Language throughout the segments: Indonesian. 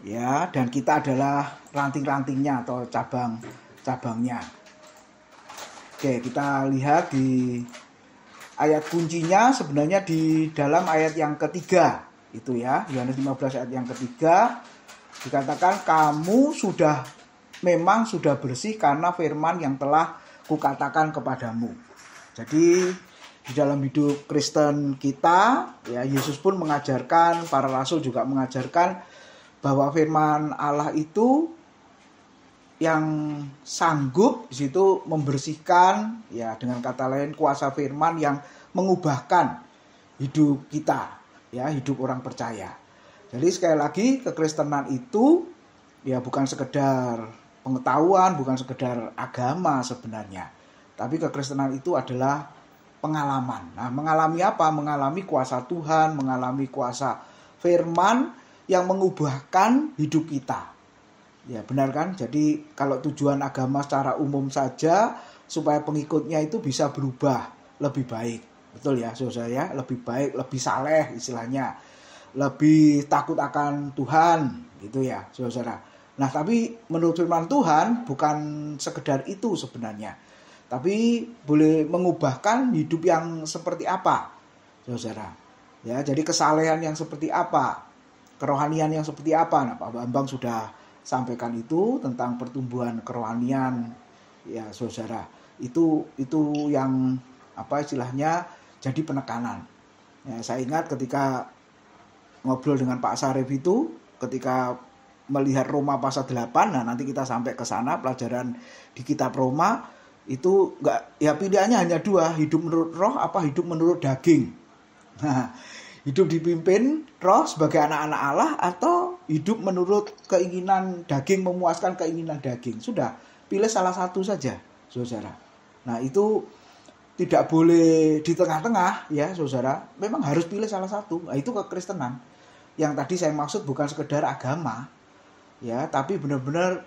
Ya, dan kita adalah ranting-rantingnya atau cabang-cabangnya. Oke, kita lihat di ayat kuncinya sebenarnya di dalam ayat yang ketiga. Itu ya, Yohanes 15 ayat yang ketiga dikatakan kamu memang sudah bersih karena firman yang telah kukatakan kepadamu. Jadi di dalam hidup Kristen kita, ya Yesus pun mengajarkan, para rasul juga mengajarkan bahwa firman Allah itu yang sanggup di situ membersihkan, ya dengan kata lain kuasa firman yang mengubahkan hidup kita, ya hidup orang percaya. Jadi sekali lagi kekristenan itu ya bukan sekedar pengetahuan, bukan sekedar agama sebenarnya. Tapi kekristenan itu adalah pengalaman. Nah, mengalami apa? Mengalami kuasa Tuhan, mengalami kuasa firman yang mengubahkan hidup kita. Ya benar kan? Jadi kalau tujuan agama secara umum saja supaya pengikutnya itu bisa berubah lebih baik. Betul ya saudara ya? Lebih baik, lebih saleh istilahnya. Lebih takut akan Tuhan gitu ya saudara. Nah tapi menurut firman Tuhan bukan sekedar itu sebenarnya. Tapi boleh mengubahkan hidup yang seperti apa saudara. Ya jadi kesalehan yang seperti apa, kerohanian yang seperti apa. Nah Pak Bambang sudah sampaikan itu tentang pertumbuhan kerohanian ya saudara. Itu yang apa istilahnya jadi penekanan. Ya, saya ingat ketika ngobrol dengan Pak Sarif itu ketika melihat Roma pasal 8, nah nanti kita sampai ke sana pelajaran di kitab Roma itu enggak ya pilihannya hanya dua, hidup menurut roh apa hidup menurut daging. Nah, hidup dipimpin roh sebagai anak-anak Allah atau hidup menurut keinginan daging, memuaskan keinginan daging. Sudah, pilih salah satu saja, saudara. Nah, itu tidak boleh di tengah-tengah ya, saudara. Memang harus pilih salah satu. Nah, itu kekristenan. Yang tadi saya maksud bukan sekedar agama, ya, tapi benar-benar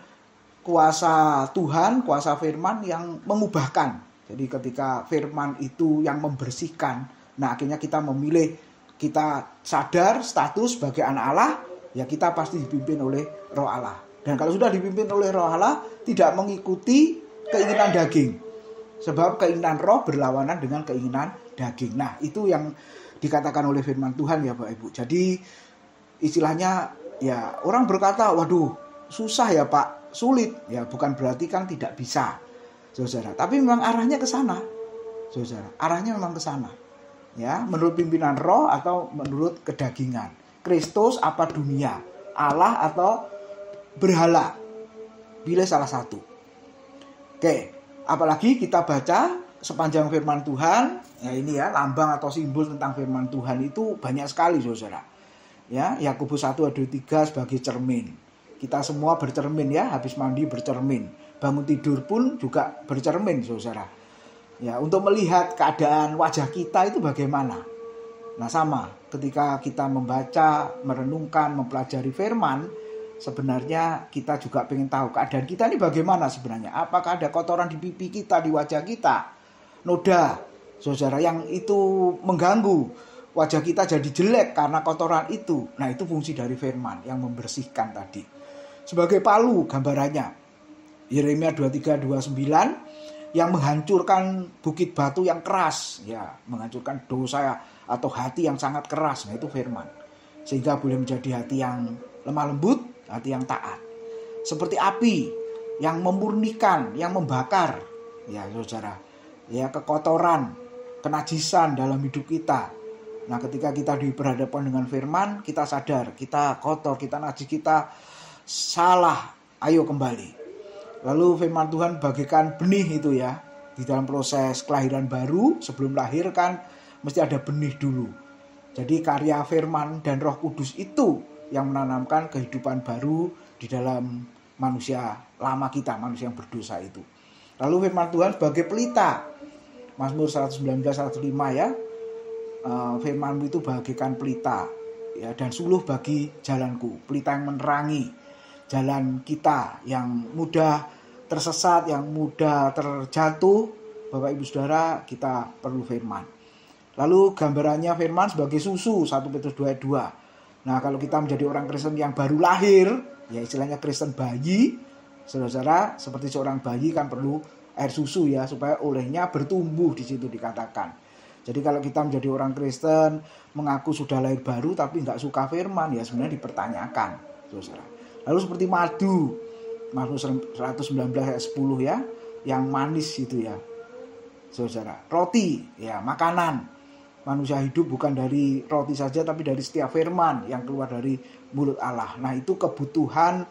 kuasa Tuhan, kuasa firman yang mengubahkan. Jadi ketika firman itu yang membersihkan, nah akhirnya kita memilih, kita sadar status sebagai anak Allah, ya kita pasti dipimpin oleh roh Allah. Dan kalau sudah dipimpin oleh roh Allah, tidak mengikuti keinginan daging. Sebab keinginan roh berlawanan dengan keinginan daging. Nah itu yang dikatakan oleh firman Tuhan ya Bapak Ibu. Jadi istilahnya ya orang berkata, waduh susah ya Pak, sulit. Ya bukan berarti kan tidak bisa, saudara. Tapi memang arahnya ke sana, saudara. Arahnya memang ke sana. Ya, menurut pimpinan roh atau menurut kedagingan. Kristus apa dunia? Allah atau berhala? Pilih salah satu. Oke, apalagi kita baca sepanjang firman Tuhan, ya ini ya, lambang atau simbol tentang firman Tuhan itu banyak sekali, saudara. Ya, Yakobus 1 ayat 3 sebagai cermin. Kita semua bercermin ya, habis mandi bercermin. Bangun tidur pun juga bercermin, saudara. Ya, untuk melihat keadaan wajah kita itu bagaimana. Nah, sama ketika kita membaca, merenungkan, mempelajari firman, sebenarnya kita juga pengen tahu keadaan kita ini bagaimana sebenarnya. Apakah ada kotoran di pipi kita, di wajah kita, noda, saudara, yang itu mengganggu wajah kita jadi jelek karena kotoran itu. Nah, itu fungsi dari firman yang membersihkan tadi. Sebagai palu gambarannya, Yeremia 23:29 yang menghancurkan bukit batu yang keras, ya, menghancurkan dosa atau hati yang sangat keras. Nah, itu firman. Sehingga boleh menjadi hati yang lemah lembut, hati yang taat. Seperti api yang memurnikan, yang membakar, ya, saudara. Ya, kekotoran, kenajisan dalam hidup kita. Nah, ketika kita diperhadapkan dengan firman, kita sadar, kita kotor, kita najis, kita salah. Ayo kembali. Lalu firman Tuhan bagaikan benih itu ya. Di dalam proses kelahiran baru, sebelum lahir kan mesti ada benih dulu. Jadi karya firman dan Roh Kudus itu yang menanamkan kehidupan baru di dalam manusia lama kita, manusia yang berdosa itu. Lalu firman Tuhan sebagai pelita. Mazmur 119:105 ya. Firman-Mu itu bagaikan pelita ya, dan suluh bagi jalanku. Pelita yang menerangi jalan kita yang mudah tersesat, yang mudah terjatuh. Bapak Ibu Saudara, kita perlu firman. Lalu gambarannya firman sebagai susu, 1 Petrus 2:2. Nah, kalau kita menjadi orang Kristen yang baru lahir, ya istilahnya Kristen bayi, saudara-saudara, seperti seorang bayi kan perlu air susu ya, supaya olehnya bertumbuh, di situ dikatakan. Jadi kalau kita menjadi orang Kristen, mengaku sudah lahir baru tapi nggak suka firman, ya sebenarnya dipertanyakan, saudara. Lalu seperti madu, Mazmur 119 ayat 10 ya, yang manis itu ya, saudara. Roti, ya makanan. Manusia hidup bukan dari roti saja, tapi dari setiap firman yang keluar dari mulut Allah. Nah, itu kebutuhan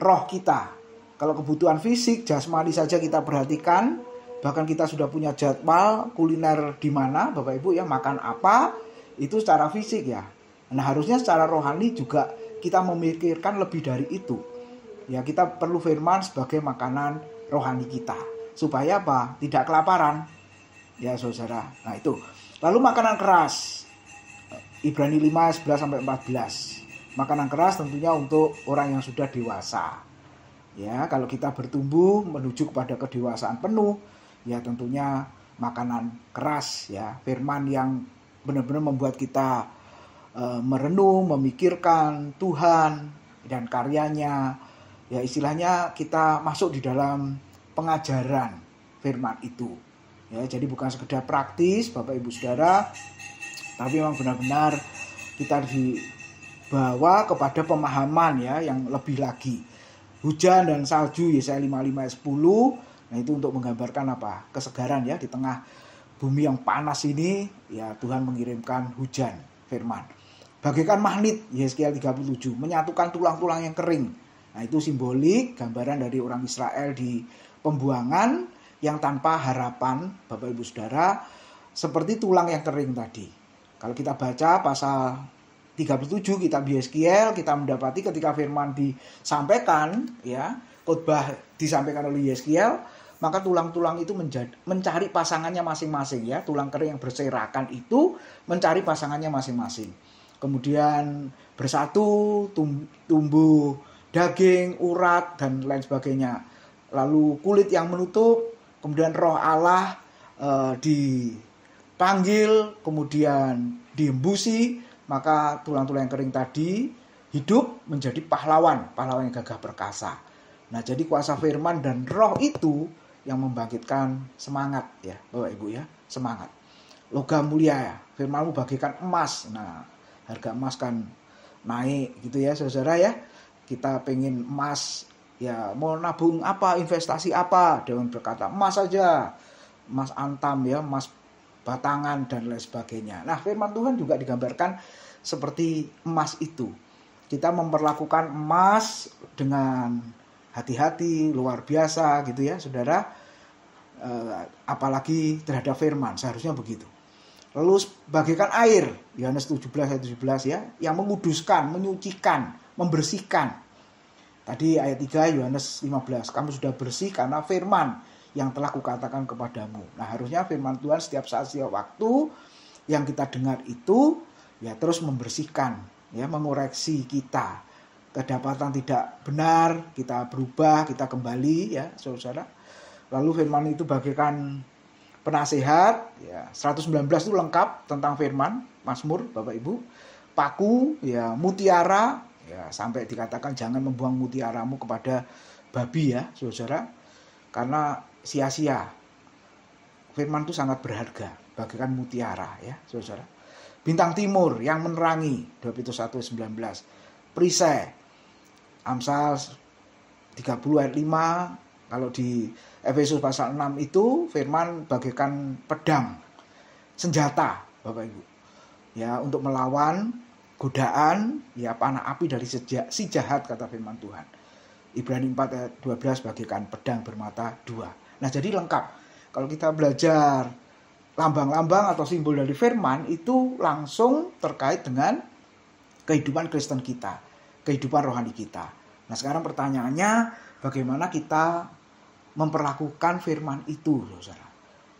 roh kita. Kalau kebutuhan fisik, jasmani saja kita perhatikan, bahkan kita sudah punya jadwal kuliner di mana, Bapak Ibu ya, makan apa, itu secara fisik ya. Nah, harusnya secara rohani juga kita memikirkan lebih dari itu. Ya, kita perlu firman sebagai makanan rohani kita. Supaya apa? Tidak kelaparan. Ya, saudara. Nah, itu. Lalu makanan keras. Ibrani 5, 11-14. Makanan keras tentunya untuk orang yang sudah dewasa. Ya, kalau kita bertumbuh menuju kepada kedewasaan penuh, ya tentunya makanan keras ya, firman yang benar-benar membuat kita merenung, memikirkan Tuhan dan karyanya. Ya, istilahnya kita masuk di dalam pengajaran firman itu. Ya, jadi bukan sekedar praktis Bapak Ibu Saudara, tapi memang benar-benar kita dibawa kepada pemahaman ya yang lebih lagi. Hujan dan salju Yesaya 55 ayat 10. Nah, itu untuk menggambarkan apa? Kesegaran ya di tengah bumi yang panas ini, ya Tuhan mengirimkan hujan firman. Bagaikan magnet Yeskiel 37, menyatukan tulang-tulang yang kering. Nah, itu simbolik gambaran dari orang Israel di pembuangan yang tanpa harapan, Bapak Ibu Saudara, seperti tulang yang kering tadi. Kalau kita baca pasal 37 kitab Yeskiel, kita mendapati ketika firman disampaikan, ya, khotbah disampaikan oleh Yeskiel, maka tulang-tulang itu mencari pasangannya masing-masing ya, tulang kering yang berserakan itu mencari pasangannya masing-masing. Kemudian bersatu, tumbuh daging, urat dan lain sebagainya. Lalu kulit yang menutup, kemudian roh Allah dipanggil, kemudian diembusi, maka tulang-tulang yang kering tadi hidup menjadi pahlawan yang gagah perkasa. Nah, jadi kuasa firman dan roh itu yang membangkitkan semangat ya, Bapak Ibu ya, semangat. Logam mulia ya, firmanmu bagaikan emas. Nah, harga emas kan naik gitu ya, saudara ya. Kita pengen emas, ya mau nabung apa, investasi apa, Dewan berkata emas saja, emas antam ya, emas batangan dan lain sebagainya. Nah, firman Tuhan juga digambarkan seperti emas itu. Kita memperlakukan emas dengan hati-hati, luar biasa gitu ya, saudara. Apalagi terhadap firman, seharusnya begitu. Lalu bagaikan air, Yohanes 17 ayat 17 ya, yang menguduskan, menyucikan, membersihkan. Tadi ayat 3 Yohanes 15, kamu sudah bersih karena firman yang telah kukatakan kepadamu. Nah, harusnya firman Tuhan setiap saat, setiap waktu yang kita dengar itu ya terus membersihkan, ya mengoreksi kita. Kedapatan tidak benar, kita berubah, kita kembali ya, saudara. Lalu firman itu bagaikan penasehat, ya 119 itu lengkap tentang firman, Mazmur, Bapak Ibu. Paku, ya mutiara, ya sampai dikatakan jangan membuang mutiaramu kepada babi ya, saudara. Karena sia-sia. Firman itu sangat berharga, bagaikan mutiara ya, saudara. Bintang timur yang menerangi, 2 Petrus 1:19. Perisai, Amsal 30 ayat 5. Kalau di Efesus pasal 6 itu firman bagaikan pedang, senjata, Bapak Ibu. Ya, untuk melawan godaan, ya panah api dari si jahat, kata firman Tuhan. Ibrani 4 ayat 12 bagaikan pedang bermata dua. Nah, jadi lengkap. Kalau kita belajar lambang-lambang atau simbol dari firman, itu langsung terkait dengan kehidupan Kristen kita, kehidupan rohani kita. Nah, sekarang pertanyaannya, bagaimana kita memperlakukan firman itu, saudara.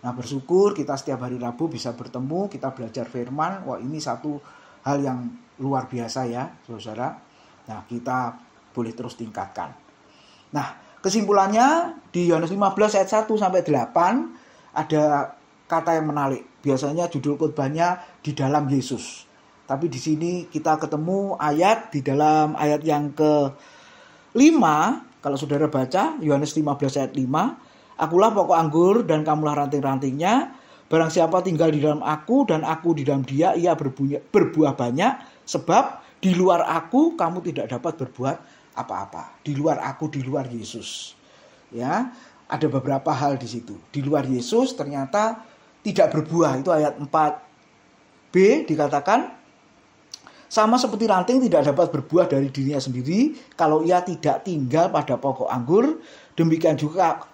Nah, bersyukur kita setiap hari Rabu bisa bertemu, kita belajar firman. Wah, ini satu hal yang luar biasa ya, saudara. Nah, kita boleh terus tingkatkan. Nah, kesimpulannya di Yohanes 15 ayat 1 sampai 8 ada kata yang menarik. Biasanya judul khotbahnya di dalam Yesus. Tapi di sini kita ketemu ayat di dalam ayat yang ke-5, kalau saudara baca Yohanes 15 ayat 5, akulah pokok anggur dan kamulah ranting-rantingnya, barang siapa tinggal di dalam aku dan aku di dalam dia, ia berbuah banyak, sebab di luar aku kamu tidak dapat berbuat apa-apa. Di luar aku, di luar Yesus. Ya, ada beberapa hal di situ. Di luar Yesus ternyata tidak berbuah. Itu ayat 4b dikatakan, sama seperti ranting tidak dapat berbuah dari dirinya sendiri kalau ia tidak tinggal pada pokok anggur, demikian juga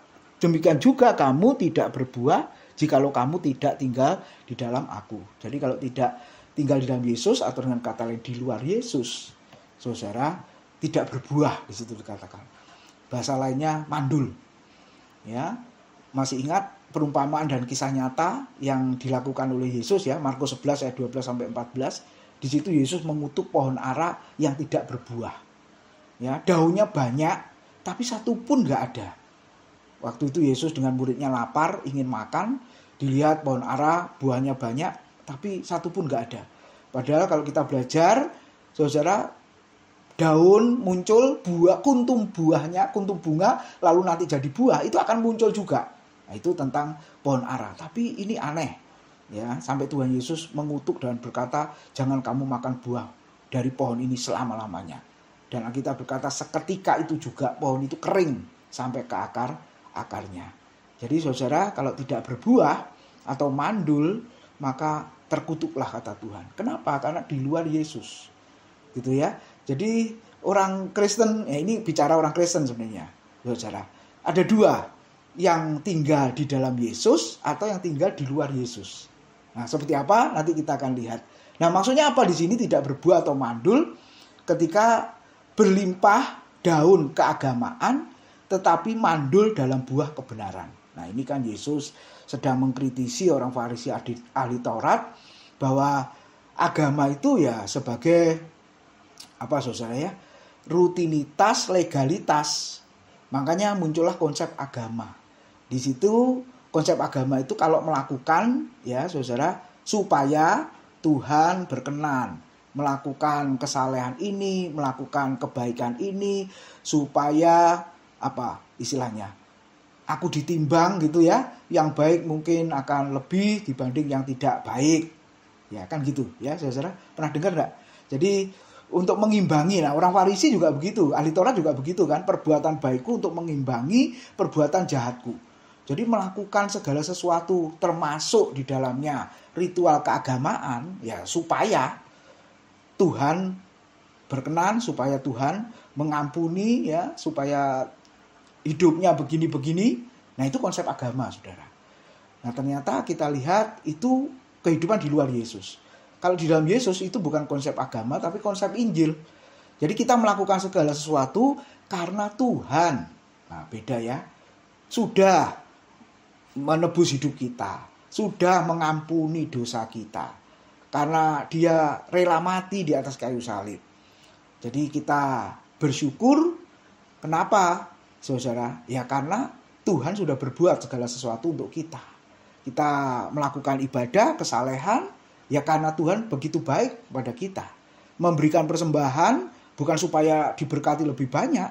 kamu tidak berbuah jikalau kamu tidak tinggal di dalam aku. Jadi kalau tidak tinggal di dalam Yesus, atau dengan kata lain di luar Yesus, saudara tidak berbuah, di situ dikatakan. Bahasa lainnya mandul. Ya, masih ingat perumpamaan dan kisah nyata yang dilakukan oleh Yesus ya, Markus 11 ayat 12 sampai 14. Di situ Yesus mengutuk pohon ara yang tidak berbuah. Ya, daunnya banyak, tapi satu pun nggak ada. Waktu itu Yesus dengan muridnya lapar, ingin makan, dilihat pohon ara buahnya banyak, tapi satu pun nggak ada. Padahal kalau kita belajar, saudara, daun muncul, buah, kuntum bunga, lalu nanti jadi buah, itu akan muncul juga. Nah, itu tentang pohon ara. Tapi ini aneh. Ya, sampai Tuhan Yesus mengutuk dan berkata, jangan kamu makan buah dari pohon ini selama-lamanya. Dan kita berkata seketika itu juga pohon itu kering sampai ke akarnya. Jadi saudara, kalau tidak berbuah atau mandul, maka terkutuklah kata Tuhan. Kenapa? Karena di luar Yesus. Gitu ya. Jadi orang Kristen, ya ini bicara orang Kristen sebenarnya, saudara. Ada dua, yang tinggal di dalam Yesus atau yang tinggal di luar Yesus. Nah, seperti apa? Nanti kita akan lihat. Nah, maksudnya apa di sini tidak berbuah atau mandul? Ketika berlimpah daun keagamaan, tetapi mandul dalam buah kebenaran. Nah, ini kan Yesus sedang mengkritisi orang Farisi ahli Taurat, bahwa agama itu ya sebagai apa saudara ya? Rutinitas, legalitas. Makanya muncullah konsep agama. Di situ konsep agama itu kalau melakukan ya saudara, supaya Tuhan berkenan, melakukan kesalehan ini, melakukan kebaikan ini, supaya apa istilahnya, aku ditimbang gitu ya, yang baik mungkin akan lebih dibanding yang tidak baik, ya kan gitu ya saudara, pernah dengar nggak? Jadi untuk mengimbangi, nah orang Farisi juga begitu, ahli Taurat juga begitu kan, perbuatan baikku untuk mengimbangi perbuatan jahatku. Jadi melakukan segala sesuatu termasuk di dalamnya ritual keagamaan ya supaya Tuhan berkenan, supaya Tuhan mengampuni ya, supaya hidupnya begini-begini. Nah, itu konsep agama, saudara. Nah, ternyata kita lihat itu kehidupan di luar Yesus. Kalau di dalam Yesus itu bukan konsep agama tapi konsep Injil. Jadi kita melakukan segala sesuatu karena Tuhan. Nah, beda ya. Sudah menebus hidup kita, sudah mengampuni dosa kita, karena dia rela mati di atas kayu salib. Jadi kita bersyukur. Kenapa saudara? Ya karena Tuhan sudah berbuat segala sesuatu untuk kita. Kita melakukan ibadah, kesalehan, ya karena Tuhan begitu baik kepada kita. Memberikan persembahan bukan supaya diberkati lebih banyak,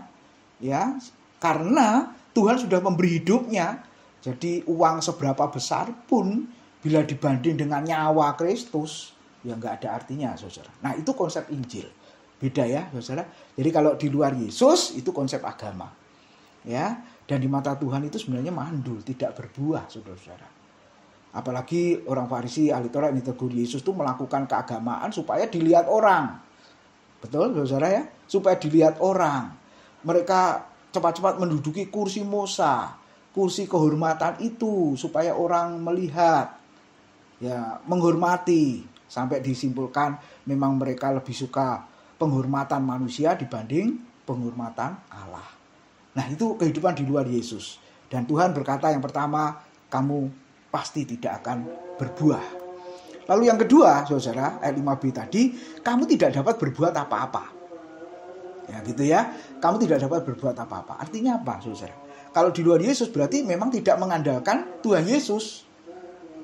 ya karena Tuhan sudah memberi hidupnya. Jadi uang seberapa besar pun bila dibanding dengan nyawa Kristus, ya nggak ada artinya, saudara. Nah, itu konsep Injil. Beda ya, saudara. Jadi kalau di luar Yesus, itu konsep agama. Ya, dan di mata Tuhan itu sebenarnya mandul, tidak berbuah, saudara-saudara. Apalagi orang Farisi, ahli Taurat yang ditegur Yesus itu melakukan keagamaan supaya dilihat orang. Betul, saudara ya? Supaya dilihat orang. Mereka cepat-cepat menduduki kursi Musa, kursi kehormatan itu supaya orang melihat, ya menghormati, sampai disimpulkan memang mereka lebih suka penghormatan manusia dibanding penghormatan Allah. Nah, itu kehidupan di luar Yesus. Dan Tuhan berkata yang pertama, kamu pasti tidak akan berbuah. Lalu yang kedua, saudara, ayat 5b tadi, kamu tidak dapat berbuat apa-apa. Ya gitu ya, kamu tidak dapat berbuat apa-apa. Artinya apa, saudara? Kalau di luar Yesus berarti memang tidak mengandalkan Tuhan Yesus.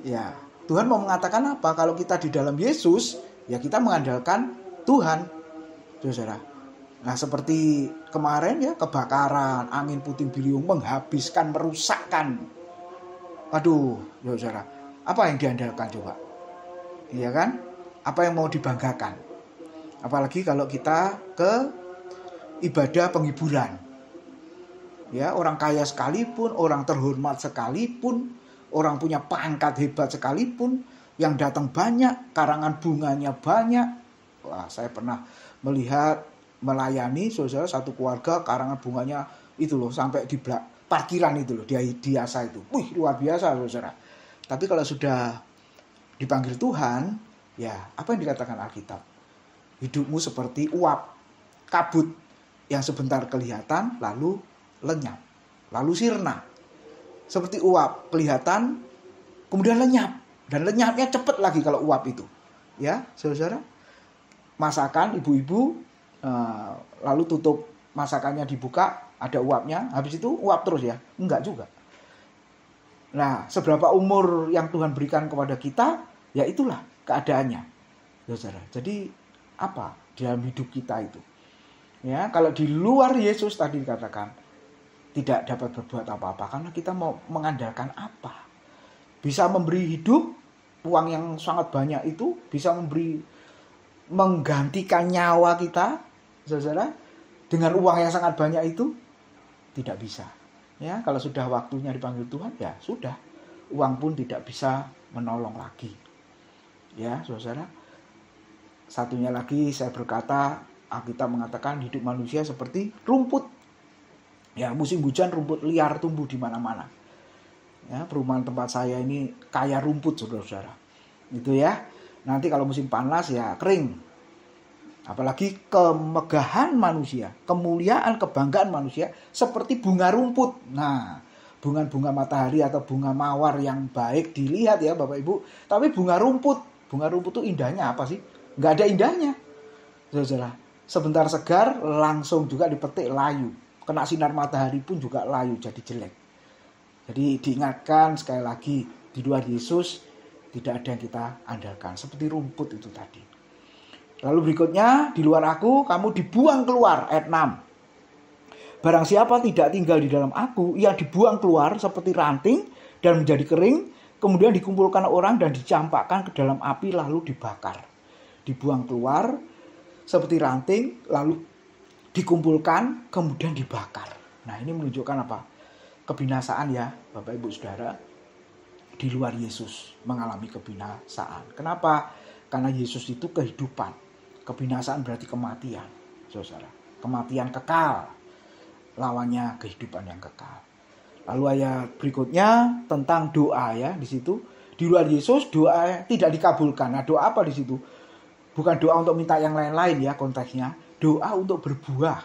Ya, Tuhan mau mengatakan apa? Kalau kita di dalam Yesus, Ya kita mengandalkan Tuhan, saudara. Nah seperti kemarin ya, kebakaran, angin puting beliung menghabiskan, merusakkan. Aduh, saudara, apa yang diandalkan coba? Iya kan? Apa yang mau dibanggakan? Apalagi kalau kita ke ibadah penghiburan. Ya, orang kaya sekalipun, orang terhormat sekalipun, orang punya pangkat hebat sekalipun, yang datang banyak, karangan bunganya banyak. Wah, saya pernah melihat melayani saudara satu keluarga, karangan bunganya itu loh sampai di parkiran itu loh, dia biasa itu. Wih, luar biasa saudara. Tapi kalau sudah dipanggil Tuhan, ya apa yang dikatakan Alkitab? Hidupmu seperti uap, kabut yang sebentar kelihatan lalu lenyap, lalu sirna. Seperti uap kelihatan kemudian lenyap, dan lenyapnya cepat lagi kalau uap itu. Ya, saudara. Masakan ibu-ibu lalu tutup masakannya dibuka, ada uapnya, habis itu uap terus ya? Enggak juga. Nah, seberapa umur yang Tuhan berikan kepada kita, ya itulah keadaannya. Saudara. Jadi apa dalam hidup kita itu? Ya, kalau di luar Yesus tadi dikatakan tidak dapat berbuat apa-apa karena kita mau mengandalkan apa? Bisa memberi hidup, uang yang sangat banyak itu bisa menggantikan nyawa kita, saudara, dengan uang yang sangat banyak itu tidak bisa. Ya, kalau sudah waktunya dipanggil Tuhan, ya sudah, uang pun tidak bisa menolong lagi. Ya, saudara. Satunya lagi saya berkata, Alkitab mengatakan hidup manusia seperti rumput. Ya, musim hujan rumput liar tumbuh di mana-mana. Ya, perumahan tempat saya ini kaya rumput, saudara-saudara. Itu ya. Nanti kalau musim panas ya kering. Apalagi kemegahan manusia, kemuliaan, kebanggaan manusia seperti bunga rumput. Nah, bunga-bunga matahari atau bunga mawar yang baik dilihat ya Bapak Ibu. Tapi bunga rumput itu indahnya apa sih? Nggak ada indahnya. Saudara, sebentar segar langsung juga dipetik layu. Kena sinar matahari pun juga layu jadi jelek. Jadi diingatkan sekali lagi, di luar Yesus tidak ada yang kita andalkan. Seperti rumput itu tadi. Lalu berikutnya, di luar aku kamu dibuang keluar. Ayat 6. Barang siapa tidak tinggal di dalam aku, ia dibuang keluar seperti ranting dan menjadi kering. Kemudian dikumpulkan orang dan dicampakkan ke dalam api lalu dibakar. Dibuang keluar seperti ranting lalu dikumpulkan, kemudian dibakar. Nah, ini menunjukkan apa? Kebinasaan ya, Bapak Ibu Saudara. Di luar Yesus mengalami kebinasaan. Kenapa? Karena Yesus itu kehidupan. Kebinasaan berarti kematian, saudara. Kematian kekal. Lawannya kehidupan yang kekal. Lalu ayat berikutnya tentang doa ya, di situ. Di luar Yesus doa tidak dikabulkan. Nah, doa apa di situ? Bukan doa untuk minta yang lain-lain ya konteksnya. Doa untuk berbuah.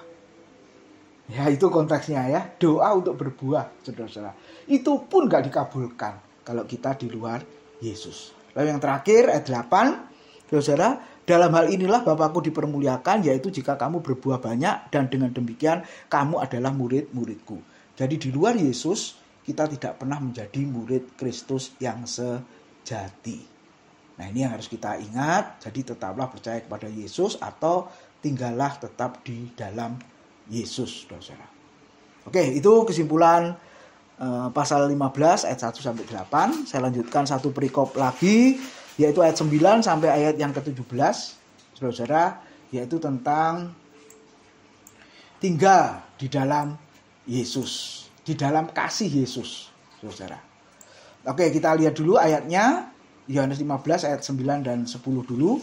Ya itu konteksnya ya. Doa untuk berbuah, saudara-saudara. Itu pun gak dikabulkan kalau kita di luar Yesus. Lalu yang terakhir ayat 8. Saudara, dalam hal inilah Bapakku dipermuliakan, yaitu jika kamu berbuah banyak, dan dengan demikian kamu adalah murid-muridku. Jadi di luar Yesus kita tidak pernah menjadi murid Kristus yang sejati. Nah ini yang harus kita ingat. Jadi tetaplah percaya kepada Yesus atau tinggallah tetap di dalam Yesus, saudara. Oke, itu kesimpulan pasal 15 ayat 1 sampai 8. Saya lanjutkan satu perikop lagi, yaitu ayat 9 sampai ayat yang ke-17, saudara, yaitu tentang tinggal di dalam Yesus, di dalam kasih Yesus, saudara. Oke, kita lihat dulu ayatnya. Yohanes 15 ayat 9 dan 10 dulu.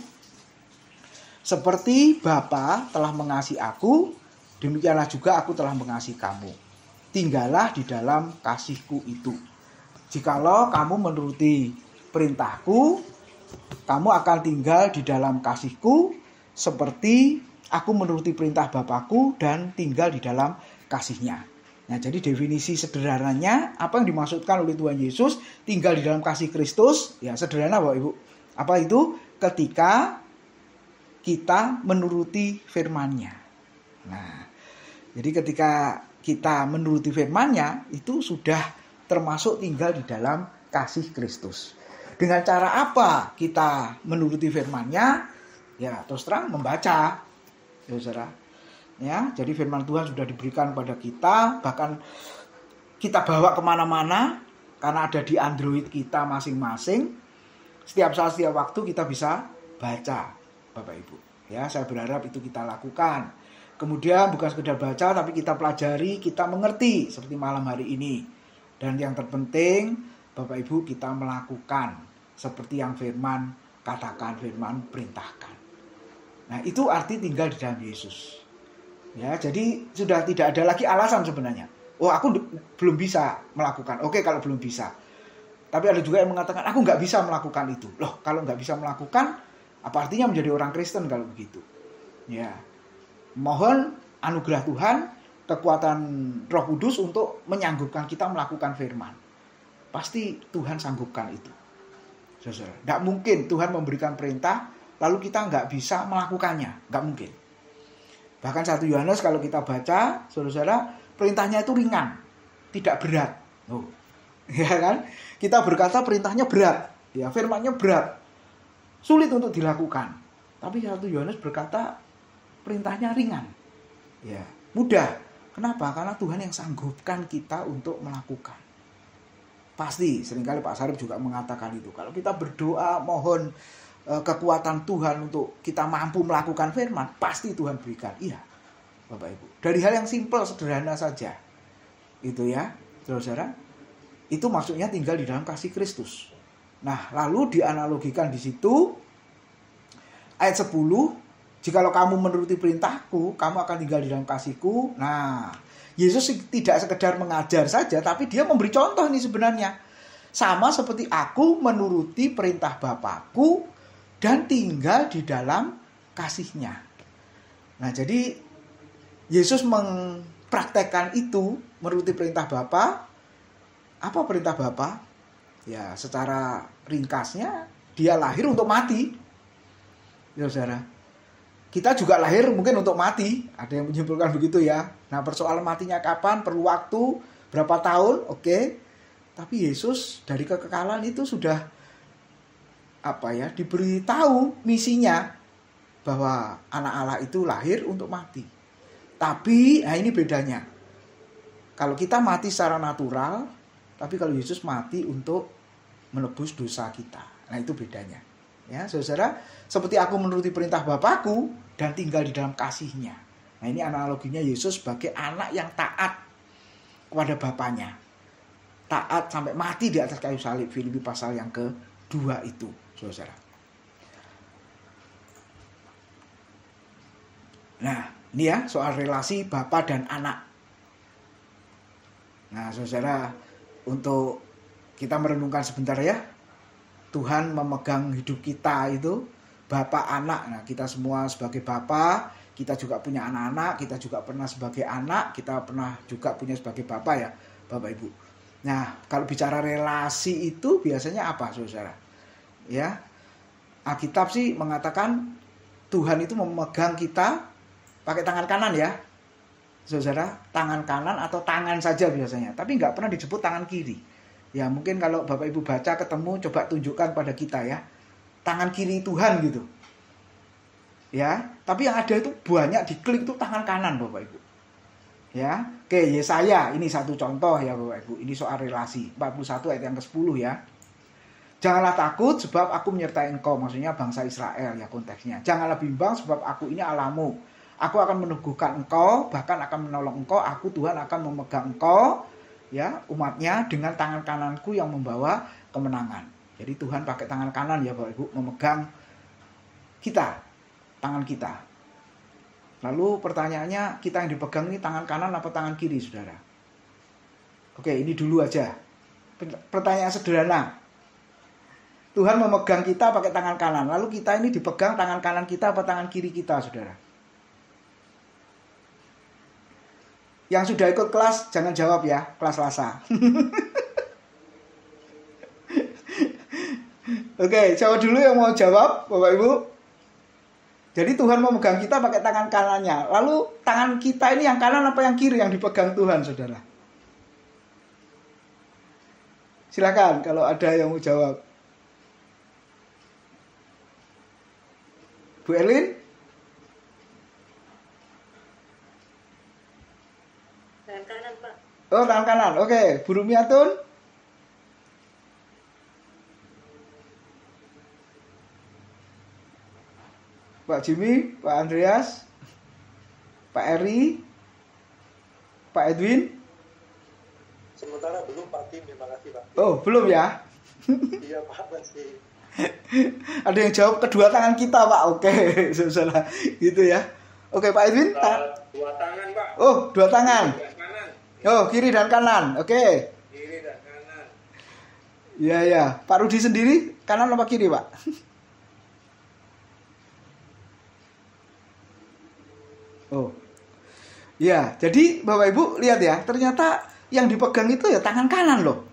Seperti Bapa telah mengasihi aku, demikianlah juga aku telah mengasihi kamu. Tinggallah di dalam kasihku itu. Jikalau kamu menuruti perintahku, kamu akan tinggal di dalam kasihku, seperti aku menuruti perintah Bapakku dan tinggal di dalam kasihnya. Nah, jadi definisi sederhananya apa yang dimaksudkan oleh Tuhan Yesus tinggal di dalam kasih Kristus? Ya, sederhana Bapak Ibu. Apa itu? Ketika kita menuruti firman-Nya. Nah, jadi ketika kita menuruti firman-Nya itu sudah termasuk tinggal di dalam kasih Kristus. Dengan cara apa kita menuruti firman-Nya? Ya, terus terang membaca. Ya, saudara. Ya, jadi firman Tuhan sudah diberikan pada kita, bahkan kita bawa kemana-mana, karena ada di Android kita masing-masing. Setiap saat, setiap waktu kita bisa baca, Bapak Ibu. Ya, saya berharap itu kita lakukan. Kemudian bukan sekedar baca, tapi kita pelajari, kita mengerti, seperti malam hari ini. Dan yang terpenting, Bapak Ibu, kita melakukan seperti yang firman katakan, firman perintahkan. Nah, itu arti tinggal di dalam Yesus. Ya, jadi sudah tidak ada lagi alasan sebenarnya. Oh, aku belum bisa melakukan. Oke, kalau belum bisa. Tapi ada juga yang mengatakan, aku nggak bisa melakukan itu. Loh, kalau nggak bisa melakukan, apa artinya menjadi orang Kristen kalau begitu? Ya, mohon anugerah Tuhan, kekuatan Roh Kudus untuk menyanggupkan kita melakukan firman. Pasti Tuhan sanggupkan itu. Saudara, nggak mungkin Tuhan memberikan perintah, lalu kita nggak bisa melakukannya. Nggak mungkin. Bahkan 1 Yohanes kalau kita baca, saudara-saudara, perintahnya itu ringan, tidak berat. Oh, ya kan? Kita berkata perintahnya berat, ya firmannya berat, sulit untuk dilakukan. Tapi 1 Yohanes berkata perintahnya ringan, ya mudah. Kenapa? Karena Tuhan yang sanggupkan kita untuk melakukan. Pasti, seringkali Pak Sarip juga mengatakan itu. Kalau kita berdoa, mohon kekuatan Tuhan untuk kita mampu melakukan firman, pasti Tuhan berikan. Iya, Bapak Ibu. Dari hal yang simpel, sederhana saja. Itu ya, saudara. Itu maksudnya tinggal di dalam kasih Kristus. Nah, lalu dianalogikan di situ ayat 10, jikalau kamu menuruti perintahku, kamu akan tinggal di dalam kasihku. Nah, Yesus tidak sekedar mengajar saja, tapi dia memberi contoh ini sebenarnya. Sama seperti aku menuruti perintah Bapakku dan tinggal di dalam kasihnya. Nah, jadi Yesus mempraktekkan itu, menuruti perintah Bapa. Apa perintah Bapa? Ya, secara ringkasnya, dia lahir untuk mati. Ya, saudara. Kita juga lahir mungkin untuk mati. Ada yang menyimpulkan begitu ya. Nah, persoalan matinya kapan? Perlu waktu berapa tahun? Oke. Tapi Yesus dari kekekalan itu sudah diberitahu misinya bahwa anak Allah itu lahir untuk mati. Tapi, nah ini bedanya. Kalau kita mati secara natural, tapi kalau Yesus mati untuk menebus dosa kita. Nah, itu bedanya. Ya, saudara, seperti aku menuruti perintah Bapakku dan tinggal di dalam kasihnya. Nah, ini analoginya Yesus sebagai anak yang taat kepada Bapaknya. Taat sampai mati di atas kayu salib. Filipi pasal yang ke-2 itu, saudara. Nah, ini ya soal relasi Bapa dan anak. Nah, saudara, untuk kita merenungkan sebentar ya. Tuhan memegang hidup kita itu Bapa anak. Nah, kita semua sebagai Bapa, kita juga punya anak-anak, kita juga pernah sebagai anak, kita pernah juga punya sebagai Bapa ya, Bapak Ibu. Nah, kalau bicara relasi itu biasanya apa, saudara? Ya, Alkitab sih mengatakan Tuhan itu memegang kita pakai tangan kanan ya, saudara, tangan kanan atau tangan saja biasanya, tapi nggak pernah disebut tangan kiri. Ya mungkin kalau Bapak Ibu baca ketemu, coba tunjukkan pada kita ya, tangan kiri Tuhan gitu. Ya, tapi yang ada itu banyak diklik itu tangan kanan Bapak Ibu. Ya, oke, Yesaya ini satu contoh ya Bapak Ibu. Ini soal relasi 41 ayat yang ke-10 ya. Janganlah takut sebab aku menyertai engkau, maksudnya bangsa Israel ya konteksnya. Janganlah bimbang sebab aku ini Allahmu. Aku akan meneguhkan engkau, bahkan akan menolong engkau. Aku Tuhan akan memegang engkau, ya umatnya dengan tangan kananku yang membawa kemenangan. Jadi Tuhan pakai tangan kanan ya Bapak Ibu memegang kita, tangan kita. Lalu pertanyaannya, kita yang dipegang ini tangan kanan apa tangan kiri, saudara? Oke, ini dulu aja. Pertanyaan sederhana. Tuhan memegang kita pakai tangan kanan. Lalu kita ini dipegang tangan kanan kita apa tangan kiri kita, saudara? Yang sudah ikut kelas, jangan jawab ya, kelas Selasa. Oke, siapa dulu yang mau jawab, Bapak Ibu? Jadi Tuhan memegang kita pakai tangan kanannya. Lalu tangan kita ini yang kanan apa yang kiri yang dipegang Tuhan, saudara? Silakan kalau ada yang mau jawab. Bu Erlin? Tangan kanan, Pak. Oh, tangan kanan. Oke, Bu Rumiatun? Pak Jimmy, Pak Andreas, Pak Eri, Pak Edwin? Sementara belum Pak Tim, terima kasih Pak. Oh, belum ya? Iya Pak, masih. Ada yang jawab kedua tangan kita, Pak. Oke, salah gitu ya. Oke, Pak Edwin? Dua tangan, Pak. Oh, dua tangan. Kanan. Oh, kiri dan kanan. Oke. Kiri dan kanan. Iya, ya. Pak Rudi sendiri kanan apa kiri, Pak? Oh. Ya, jadi Bapak Ibu lihat ya, ternyata yang dipegang itu ya tangan kanan loh.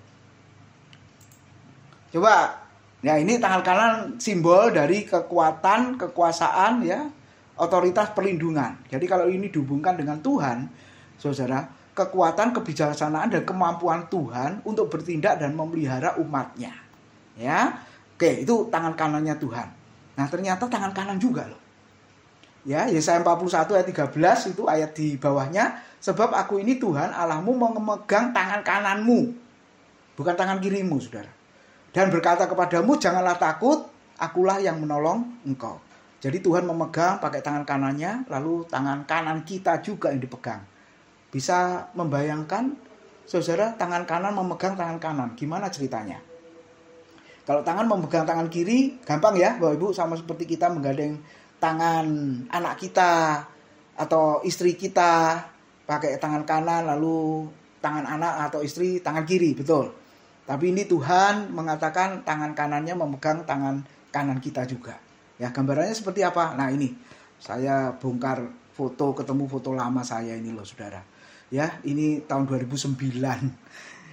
Coba, ya ini tangan kanan simbol dari kekuatan, kekuasaan ya, otoritas perlindungan. Jadi kalau ini dihubungkan dengan Tuhan, saudara, kekuatan, kebijaksanaan dan kemampuan Tuhan untuk bertindak dan memelihara umatnya. Ya, oke, itu tangan kanannya Tuhan. Nah ternyata tangan kanan juga loh. Ya, Yesaya 41 ayat 13 itu ayat di bawahnya, sebab aku ini Tuhan Allahmu memegang tangan kananmu, bukan tangan kirimu, saudara. Dan berkata kepadamu, janganlah takut, akulah yang menolong engkau. Jadi Tuhan memegang pakai tangan kanannya, lalu tangan kanan kita juga yang dipegang. Bisa membayangkan, saudara, tangan kanan memegang tangan kanan, gimana ceritanya? Kalau tangan memegang tangan kiri, gampang ya Bapak Ibu, sama seperti kita menggandeng tangan anak kita atau istri kita pakai tangan kanan, lalu tangan anak atau istri tangan kiri, betul. Tapi ini Tuhan mengatakan tangan kanannya memegang tangan kanan kita juga. Ya, gambarannya seperti apa? Nah, ini saya bongkar ketemu foto lama saya ini loh, saudara. Ya, ini tahun 2009.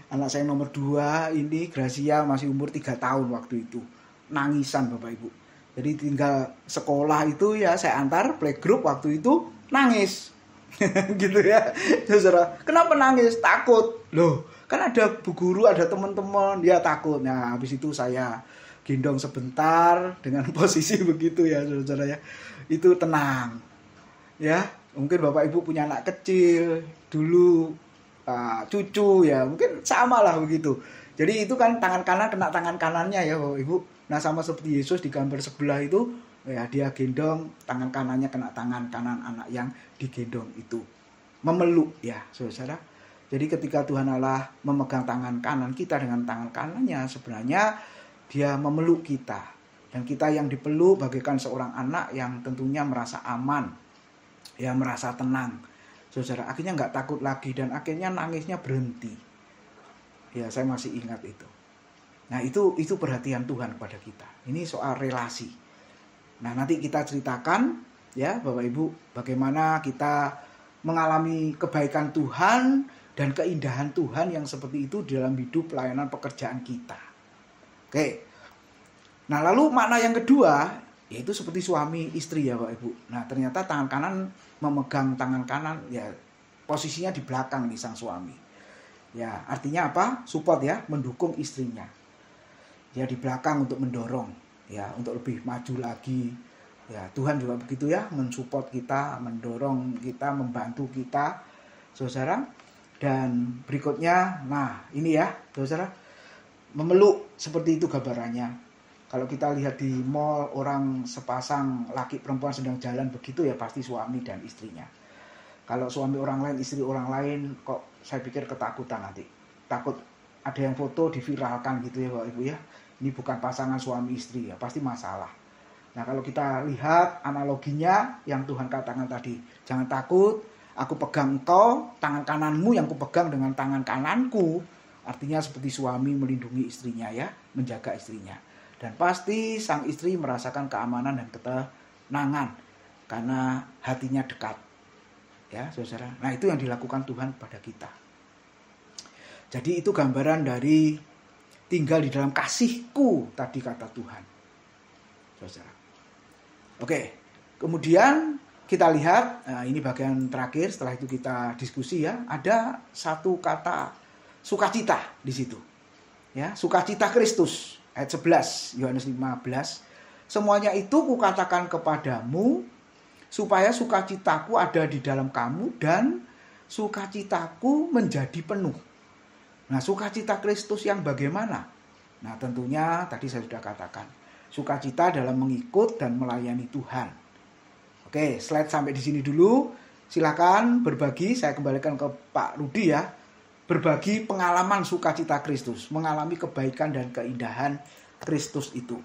Anak saya nomor 2 ini Gracia masih umur 3 tahun waktu itu. Nangisan Bapak Ibu. Jadi tinggal sekolah itu ya saya antar playgroup waktu itu nangis. Gitu ya. Saudara, kenapa nangis? Takut. Loh, kan ada bu guru, ada teman-teman, dia takut. Nah, habis itu saya gendong sebentar dengan posisi begitu ya, saudara ya. Itu tenang. Ya, mungkin Bapak Ibu punya anak kecil dulu, cucu ya, mungkin sama lah begitu. Jadi itu kan tangan kanan kena tangan kanannya ya Bapak Ibu. Nah sama seperti Yesus di gambar sebelah itu, ya dia gendong, tangan kanannya kena tangan kanan anak yang digendong itu. Memeluk ya saudara. Jadi ketika Tuhan Allah memegang tangan kanan kita dengan tangan kanannya, sebenarnya dia memeluk kita. Dan kita yang dipeluk bagaikan seorang anak yang tentunya merasa aman, ya merasa tenang. Saudara, akhirnya nggak takut lagi dan akhirnya nangisnya berhenti. Ya saya masih ingat itu. Nah itu perhatian Tuhan kepada kita. Ini soal relasi. Nah nanti kita ceritakan ya Bapak Ibu bagaimana kita mengalami kebaikan Tuhan dan keindahan Tuhan yang seperti itu dalam hidup pelayanan pekerjaan kita. Oke. Nah lalu makna yang kedua yaitu seperti suami istri ya Bapak Ibu. Nah ternyata tangan kanan memegang tangan kanan ya posisinya di belakang nih sang suami. Ya artinya apa? Support ya, mendukung istrinya. Ya di belakang untuk mendorong ya untuk lebih maju lagi. Ya Tuhan juga begitu ya, mensupport kita, mendorong kita, membantu kita. Saudara, dan berikutnya nah ini ya, saudara, memeluk seperti itu gambarannya. Kalau kita lihat di mall orang sepasang laki perempuan sedang jalan begitu ya pasti suami dan istrinya. Kalau suami orang lain, istri orang lain kok saya pikir ketakutan nanti. Takut ada yang foto diviralkan gitu ya Bapak Ibu ya. Ini bukan pasangan suami istri ya, pasti masalah. Nah kalau kita lihat analoginya yang Tuhan katakan tadi, jangan takut, aku pegang engkau, tangan kananmu yang kupegang dengan tangan kananku. Artinya seperti suami melindungi istrinya ya, menjaga istrinya. Dan pasti sang istri merasakan keamanan dan ketenangan karena hatinya dekat. Ya saudara, nah itu yang dilakukan Tuhan pada kita. Jadi itu gambaran dari tinggal di dalam kasihku tadi kata Tuhan. Saudara. Oke, kemudian kita lihat, nah ini bagian terakhir setelah itu kita diskusi ya, ada satu kata sukacita di situ. Ya, sukacita Kristus ayat 11 Yohanes 15. Semuanya itu kukatakan kepadamu, supaya sukacitaku ada di dalam kamu dan sukacitaku menjadi penuh. Nah, sukacita Kristus yang bagaimana? Nah, tentunya tadi saya sudah katakan, sukacita dalam mengikut dan melayani Tuhan. Oke, slide sampai di sini dulu. Silakan berbagi, saya kembalikan ke Pak Rudi ya. Berbagi pengalaman sukacita Kristus, mengalami kebaikan dan keindahan Kristus itu.